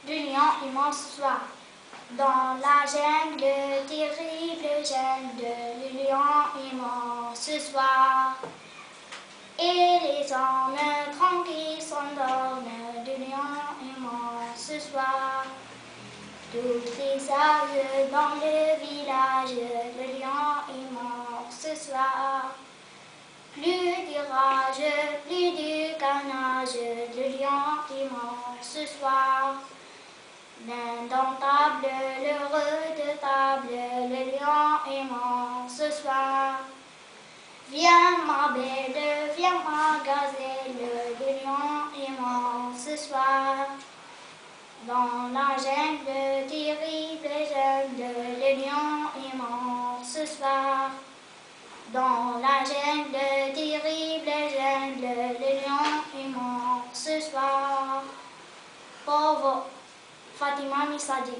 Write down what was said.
du lion immense ce soir. Dans la jungle, terrible jungle, le lion immense ce soir. Et les hommes tranquilles s'endorment, du lion immense ce soir. Toutes les âges dans le village, le lion immense ce soir. Plus du rage, plus du carnage, le lion immense ce soir. L'indomptable, le redoutable, le lion immense ce soir. Viens ma belle, viens ma gazelle, le lion immense ce soir. Dans la jungle, terrible jungle, le lion immense ce soir. Dans la jungle, terrible jungle, le lion immense ce soir. Pauvre Fatima Misadi.